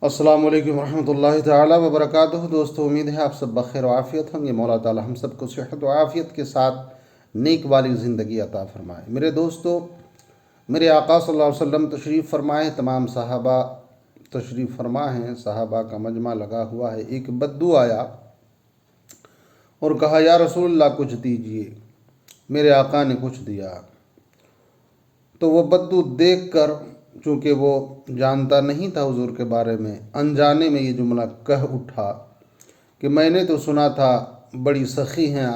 السلام علیکم ورحمۃ اللہ تعالیٰ وبرکاتہ۔ دوستو، امید ہے آپ سب بخیر و عافیت ہوں گے۔ مولا تعالیٰ ہم سب کو صحت و عافیت کے ساتھ نیک والی زندگی عطا فرمائے۔ میرے دوستو، میرے آقا صلی اللہ علیہ وسلم تشریف فرمائے، تمام صحابہ تشریف فرما ہیں، صحابہ کا مجمع لگا ہوا ہے۔ ایک بدو آیا اور کہا، یا رسول اللہ کچھ دیجئے۔ میرے آقا نے کچھ دیا تو وہ بدو دیکھ کر، چونکہ وہ جانتا نہیں تھا حضور کے بارے میں، انجانے میں یہ جملہ کہہ اٹھا کہ میں نے تو سنا تھا بڑی سخی ہیں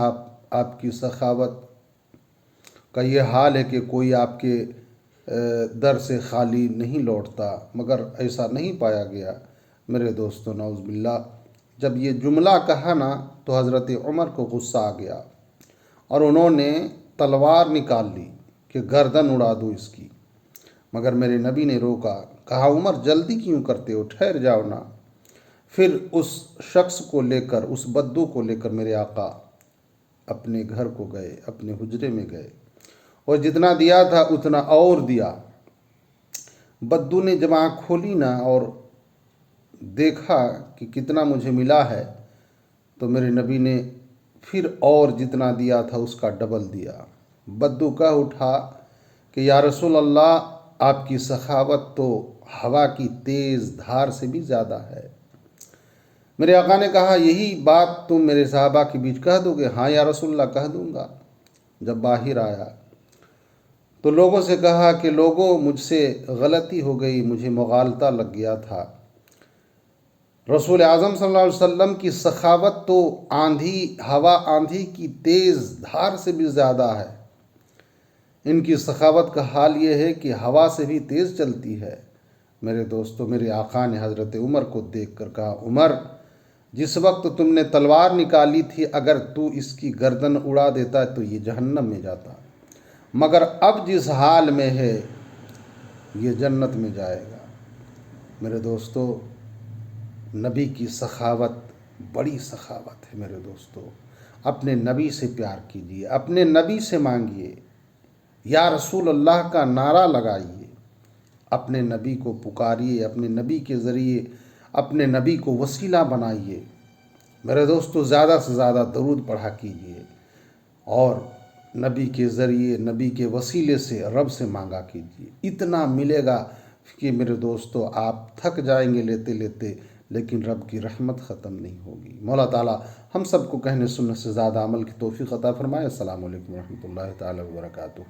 آپ کی سخاوت کا یہ حال ہے کہ کوئی آپ کے در سے خالی نہیں لوٹتا، مگر ایسا نہیں پایا گیا۔ میرے دوستو، نعوذ باللہ، جب یہ جملہ کہا نا تو حضرت عمر کو غصہ آ گیا اور انہوں نے تلوار نکال لی کہ گردن اڑا دو اس کی، مگر میرے نبی نے روکا، کہا عمر جلدی کیوں کرتے ہو، ٹھہر جاؤ نا۔ پھر اس شخص کو لے کر، اس بدو کو لے کر میرے آقا اپنے گھر کو گئے، اپنے حجرے میں گئے اور جتنا دیا تھا اتنا اور دیا۔ بدو نے جب آنکھ کھولی نا اور دیکھا کہ کتنا مجھے ملا ہے، تو میرے نبی نے پھر اور جتنا دیا تھا اس کا ڈبل دیا۔ بدو کہہ اٹھا کہ یا رسول اللہ، آپ کی سخاوت تو ہوا کی تیز دھار سے بھی زیادہ ہے۔ میرے آقا نے کہا، یہی بات تم میرے صحابہ کے بیچ کہہ دو گے؟ ہاں یا رسول اللہ، کہہ دوں گا۔ جب باہر آیا تو لوگوں سے کہا کہ لوگوں، مجھ سے غلطی ہو گئی، مجھے مغالطہ لگ گیا تھا۔ رسول اعظم صلی اللہ علیہ وسلم کی سخاوت تو آندھی کی تیز دھار سے بھی زیادہ ہے۔ ان کی سخاوت کا حال یہ ہے کہ ہوا سے بھی تیز چلتی ہے۔ میرے دوستو، میرے آقا نے حضرت عمر کو دیکھ کر کہا، عمر، جس وقت تم نے تلوار نکالی تھی، اگر تو اس کی گردن اڑا دیتا تو یہ جہنم میں جاتا، مگر اب جس حال میں ہے یہ جنت میں جائے گا۔ میرے دوستو، نبی کی سخاوت بڑی سخاوت ہے۔ میرے دوستو، اپنے نبی سے پیار کیجیے، اپنے نبی سے مانگیے، یا رسول اللہ کا نعرہ لگائیے، اپنے نبی کو پکاریے، اپنے نبی کے ذریعے اپنے نبی کو وسیلہ بنائیے۔ میرے دوستو، زیادہ سے زیادہ درود پڑھا کیجیے اور نبی کے ذریعے، نبی کے وسیلے سے رب سے مانگا کیجیے۔ اتنا ملے گا کہ میرے دوستو آپ تھک جائیں گے لیتے لیتے، لیکن رب کی رحمت ختم نہیں ہوگی۔ مولا تعالیٰ ہم سب کو کہنے سننے سے زیادہ عمل کی توفیق عطا فرمائے۔ السلام علیکم ورحمۃ اللہ تعالیٰ وبرکاتہ۔